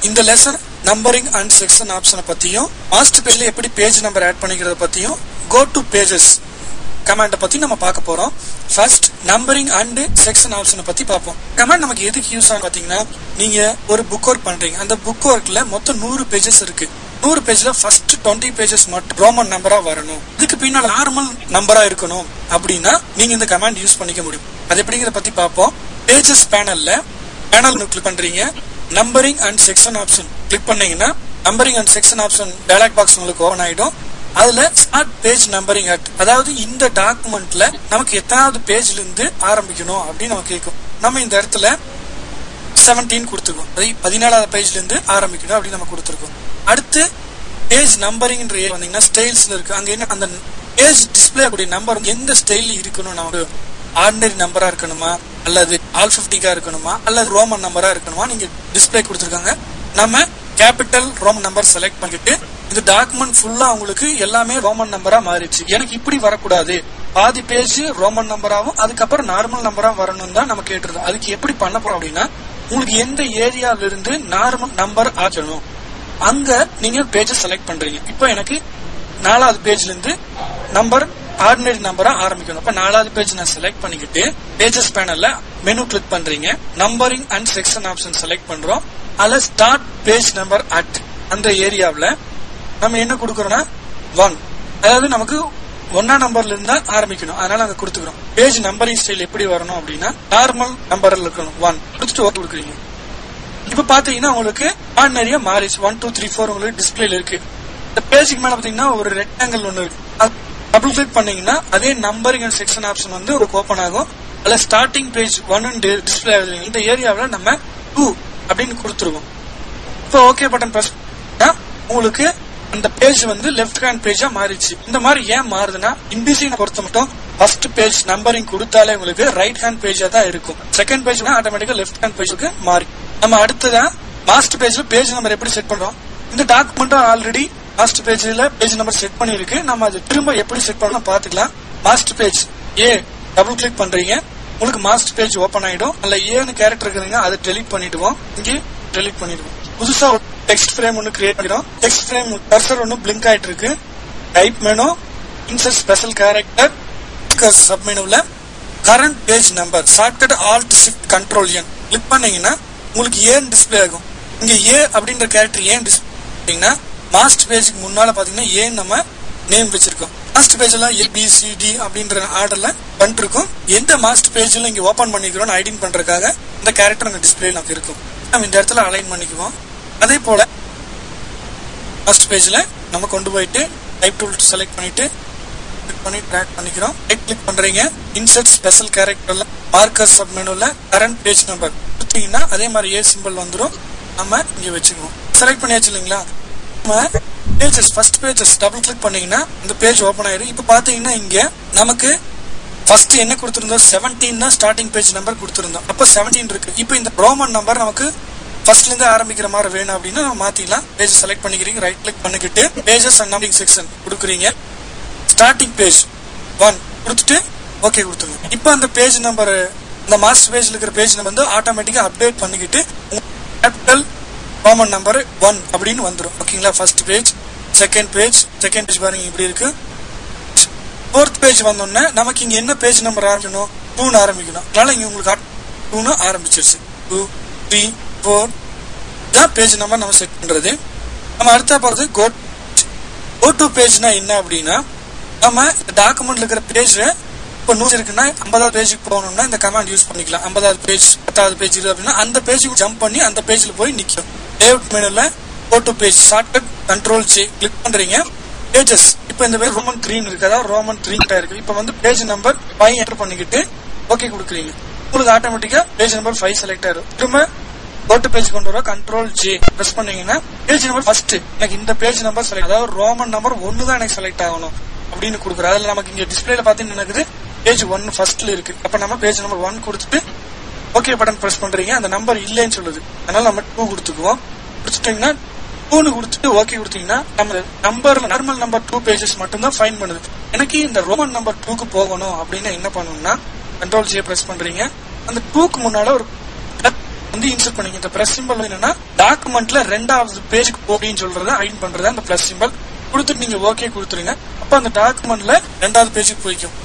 இந்த lesson numbering and section ஆப்ஷனை பத்தியும் மாஸ்டர் பேஜ்ல எப்படி பேஜ் நம்பர் ஆட் பண்ணிக்கிறத பத்தியும் கோ டு பேஜஸ் கமாண்ட பத்தி நம்ம பார்க்க போறோம். ஃபர்ஸ்ட் நம்பரிங் அண்ட் செக்ஷன் ஆப்ஷனை பத்தி பார்ப்போம். கமாண்ட் நமக்கு எதுக்கு யூஸ் ஆகும் பாத்தீங்கன்னா, நீங்க ஒரு புக் ஒர்க் பண்றீங்க, அந்த புக் ஒர்க்ல மொத்தம் 100 பேஜஸ் இருக்கு. 100 பேஜ்ல ஃபர்ஸ்ட் 20 பேஜஸ் மட்டும் ரோமன் நம்பரா வரணும், இதுக்கு பின்னால நார்மல் நம்பரா இருக்கணும் அப்படின்னா நீங்க இந்த கமாண்ட் யூஸ் பண்ணிக்க முடியும். அது எப்படிங்கிறத பத்தி பார்ப்போம். பேஜஸ் பேனல் கிளிக் பண்றீங்க, numbering and section option click பண்ணீங்கன்னா numbering and section option dialog box உங்களுக்கு ஓபன் ஆயிடும். அதுல ஸ்டார்ட் பேஜ் நம்பரிங் அட், அதாவது இந்த டாக்குமெண்ட்ல நமக்கு எத்தனாவது பேஜ்ல இருந்து ஆரம்பிக்கணும் அப்படின்னு நம்ம கேட்கும். நம்ம இந்த இடத்துல 17 கொடுத்துருக்கோம், 17வது பேஜ்ல இருந்து ஆரம்பிக்கணும் அப்படின்னு நம்ம கொடுத்துருக்கோம். அடுத்து பேஜ் நம்பரிங் வந்தீங்கன்னா ஸ்டைல்ஸ்ல இருக்கு, அங்க என்ன அந்த பேஜ் டிஸ்பிளே கூடிய நம்பர் எந்த ஸ்டைல் இருக்கணும், நமக்கு ஆர்டினரி நம்பரா இருக்கணுமா அல்லது ஆல்பபெட்டிக்கா இருக்கணுமா அல்லது ரோமன் நம்பரா இருக்கணுமா நீங்க டிஸ்பிளே கொடுத்துருக்காங்க. நம்ம கேபிட்டல் ரோமன் நம்பர் செலக்ட் பண்ணிட்டு இந்த டாக்குமெண்ட் ஃபுல்லா உங்களுக்கு எல்லாமே ரோமன் நம்பரா மாறிடுச்சு. எனக்கு இப்படி வரக்கூடாது, பாதி பேஜ் ரோமன் நம்பராவும் அதுக்கப்புறம் நார்மல் நம்பரா வரணும் தான் நம்ம கேட்டுருந்தோம். அதுக்கு எப்படி பண்ண போறோம் அப்படின்னா, உங்களுக்கு எந்த ஏரியாவில இருந்து நார்மல் நம்பர் ஆச்சணும் அங்க நீங்க பேஜ் செலக்ட் பண்றீங்க. இப்போ எனக்கு 4வது பேஜ்ல இருந்து நம்பர் ஆர்டினரி நம்பரா ஆரம்பிக்கணும். அப்ப 4வது பேஜ் நான் செலக்ட் பண்ணிக்கிட்டு பேஜஸ் பேனல்ல மெனு கிளிக் பண்றீங்க, numbering and section option select பண்றோம். அதுல ஸ்டார்ட் பேஜ் நம்பர் அட் அந்த ஏரியாவில நம்ம என்ன கொடுக்கறோம்னா 1, அதாவது நமக்கு 1ஆம் நம்பர்ல இருந்தா ஆரம்பிக்கணும், அதனால அங்க கொடுத்துக்கிறோம். பேஜ் நம்பரிங் ஸ்டைல் எப்படி வரணும் அப்படின்னா நார்மல் நம்பர்ல இருக்கணும், 1 கொடுத்துட்டு ஓகே கொடுக்குறீங்க. இப்ப பாத்தீங்கன்னா உங்களுக்கு ஆர்டினரியா மாறிச்சு, 1 2 3 4 உங்களுக்கு டிஸ்பிளேல இருக்கு. இந்த பேஜுக்கு மேல பாத்தீங்கன்னா ஒரு ரெக்டாங்கிள் ஒண்ணு இருக்கு, டபுள் கிளிக் பண்ணீங்கன்னா அதே நம்பரிங் அண்ட் செக்ஷன் ஆப்ஷன் வந்து ஒரு ஓபன் ஆகும். அதுல ஸ்டார்டிங் பேஜ் 1 டிஸ்பிளே ஆகுது. இந்த ஏரியாவில நம்ம 2 அப்படின்னு கொடுத்துருவோம். இப்போ ஓகே பட்டன் பிரஸ் பண்ணா உங்களுக்கு அந்த பேஜ் வந்து லெஃப்ட் ஹேண்ட் பேஜா மாறிடுச்சு. இந்த மாதிரி ஏன் மாறுதுன்னா, இன்டிசைனை பொறுத்த மட்டும் ஃபர்ஸ்ட் பேஜ் நம்பரிங் கொடுத்தாலே உங்களுக்கு ரைட் ஹேண்ட் பேஜா தான் இருக்கும், செகண்ட் பேஜ் ஆட்டோமேட்டிக்கா லெஃப்ட் ஹேண்ட் பேஜுக்கு மாறி. நம்ம அடுத்ததான் மாஸ்டர் பேஜ்ல பேஜ் நம்பர் எப்படி செட் பண்றோம். இந்த டாக்குமெண்ட் ஆல்ரெடி மாஸ்டர் பேஜ்ல பேஜ் நம்பர் செட் பண்ணிருக்கு, நம்ம அது திரும்ப எப்படி செட் பண்ணலாம் பாத்துக்கலாம். Master page A double click பண்றீங்க, உங்களுக்கு மாஸ்டர் பேஜ் ஓபன் ஆயிடும். அதுல ஏன்னு கேரக்டர் இருக்குதுங்க, அதை டெலிட் பண்ணிடுவோம், இங்கே டெலிட் பண்ணிடுவோம். புதுசா ஒரு டெக்ஸ்ட் ஃப்ரேம் ஒன்னு கிரியேட் பண்ணிடும். டெக்ஸ்ட் ஃப்ரேம் கர்சர் ஒன்னு பிளிங்க் ஆயிட்டு இருக்கு. Type menu, insert special character, sub மெனுல current page number, shortcut alt shift control N click பண்ணீங்கன்னா உங்களுக்கு ஏன் டிஸ்பிளே ஆகும். இங்க ஏ அப்படின்ற கேரக்டர் ஏன் டிஸ்பிளே, மாஸ்டர் பேஜுக்கு முன்னால பாத்தீங்கன்னா ஏன் நம்ம நேம் வச்சிருக்கோம். மாஸ்டர் பேஜ்ல ABCD அப்படின்ற ஆர்டர்ல பண்ணிருக்கோம். எந்த மாஸ்டர் பேஜ்ல இங்க ஓபன் பண்ணிக்கிறோம் ஐடென்டி பண்றதுக்காக இந்த கேரக்டர் அந்த டிஸ்பிளே நமக்கு இருக்கும். நம்ம இந்த இடத்துல அலைன் பண்ணிக்குவோம். அதே போல மாஸ்டர் பேஜ்ல நம்ம கொண்டு போயிட்டு டைப் டூல் செலக்ட் பண்ணிட்டு கிளிக் பண்ணி ட்ராக் பண்ணிக்கிறோம். ரைட் கிளிக் பண்றீங்க, இன்சர்ட் ஸ்பெஷல் கேரக்டர்ல மார்க்கர் சப் மெனுல கரண்ட் பேஜ் நம்பர் கொடுத்தீங்கன்னா அதே மாதிரி ஏ சிம்பிள் வந்துடும். நம்ம இங்க வச்சுக்குவோம். செலக்ட் பண்ணியாச்சு இல்லைங்களா. Pages first pages double click பண்ணீங்கன்னா இந்த பேஜ் ஓபன் ஆயிடும். இப்ப பாத்தீங்கன்னா இங்க நமக்கு ஃபர்ஸ்ட் என்ன கொடுத்திருந்தோம், 17 தான் ஸ்டார்டிங் பேஜ் நம்பர் கொடுத்திருந்தோம். அப்ப 17 இருக்கு. இப்போ இந்த ரோமன் நம்பர் நமக்கு ஃபர்ஸ்ட்ல இருந்து ஆரம்பிக்கிற மாதிரி வேணும் அப்படின்னா நம்ம மாத்திக்கலாம். பேஜ் செலக்ட் பண்ணிக்கிறீங்க, ரைட் கிளிக் பண்ணிக்கிட்டு பேஜஸ் அண்ட் நம்பரிங் செக்ஷன் கொடுக்குறீங்க. ஸ்டார்டிங் பேஜ் 1 கொடுத்துட்டு ஓகே கொடுத்துருங்க. இப்போ அந்த பேஜ் நம்பர் இந்த மாஸ்டர் பேஜ்ல இருக்கிற பேஜ் நம்பர் வந்து ஆட்டோமேட்டிக்கா அப்டேட் பண்ணிக்கிட்டு கேபிட்டல் ரோமன் நம்பர் 1 அப்படின்னு வந்துடும். ஓகேங்களா. ஃபர்ஸ்ட் பேஜ், செகண்ட் பேஜ் பாருங்க இப்படி இருக்கு. 4th பேஜ் வந்தோடனே நமக்கு இங்க என்ன பேஜ் நம்பர் ஆரம்பிக்கணும், 2 ஆரம்பிக்கணும். அதனால இங்க உங்களுக்கு 2 ஆரம்பிச்சிருச்சு. 2 3 4 தான் பேஜ் நம்பர் நம்ம செட் பண்றது. நம்ம அடுத்த போறது கோ டு பேஜ்னா என்ன அப்படின்னா, நம்ம டாக்குமெண்ட்ல இருக்கிற பேஜ் இப்போ 100 இருக்குன்னா 50வது பேஜுக்கு போகணும்னா இந்த கமாண்ட் யூஸ் பண்ணிக்கலாம். 50வது பேஜ் 10வது பேஜ் அப்படின்னா அந்த பேஜுக்கு ஜம்ப் பண்ணி அந்த பேஜ்ல போய் நிக்கும். லேஅவுட் மெனுல go to page shortcut control C click பண்றீங்க. பேஜஸ் இப்போ இந்த பேஜ் ரோமன் 3 இருக்கு, அதாவது ரோமன் 3 இருக்கு. இப்போ வந்து பேஜ் நம்பர் 5 என்டர் பண்ணிக்கிட்டு ஓகே கொடுக்குறீங்க. உங்களுக்கு ஆட்டோமேட்டிக்கா பேஜ் நம்பர் 5 செலக்ட் ஆயிடும். திரும்ப கோ டு பேஜ் கொண்டு வர கண்ட்ரோல் J பிரஸ் பண்ணீங்கன்னா பேஜ் நம்பர் ஃபர்ஸ்ட் எனக்கு இந்த பேஜ் நம்பர் செலக்ட், அதாவது ரோமன் நம்பர் 1 தான் எனக்கு செலக்ட் ஆகணும் அப்படின்னு கொடுக்குறேன். அதுல நமக்கு இங்க டிஸ்பிளேல பாத்தீங்கன்னா எனக்கு பேஜ் 1 ஃபர்ஸ்ட்ல இருக்கு. அப்ப நம்ம பேஜ் நம்பர் 1 கொடுத்துட்டு ஓகே பட்டன் பிரஸ் பண்றீங்க. அந்த நம்பர் இல்லைன்னு சொல்லுது, அதனால நம்ம 2 கொடுத்துக்குவோம். கொடுத்துட்டீங்கன்னா 2 கொடுத்துட்டு ஓகே கொடுத்தீங்கன்னா நம்ம நம்பர்ல நார்மல் நம்பர் 2 பேஜஸ் மட்டும் தான் ஃபைண்ட் பண்ணுது. எனக்கு இந்த ரோமன் நம்பர் 2க்கு போகணும் அப்படின்னா என்ன பண்ணணும்னா கண்ட்ரோல் J பிரஸ் பண்றீங்க. அந்த 2க்கு முன்னால ஒரு வந்து இன்சர்ட் பண்ணிக்க. இந்த பிளஸ் சிம்பிள் என்னன்னா டாக்குமெண்ட்ல 2வது பேஜுக்கு போகின்னு சொல்றத ஹைட் பண்றதா அந்த பிளஸ் சிம்பிள் கொடுத்துட்டு நீங்க ஓகே கொடுத்துருங்க. அப்ப அந்த டாக்குமெண்ட்ல 2வது பேஜுக்கு போய்க்கும்.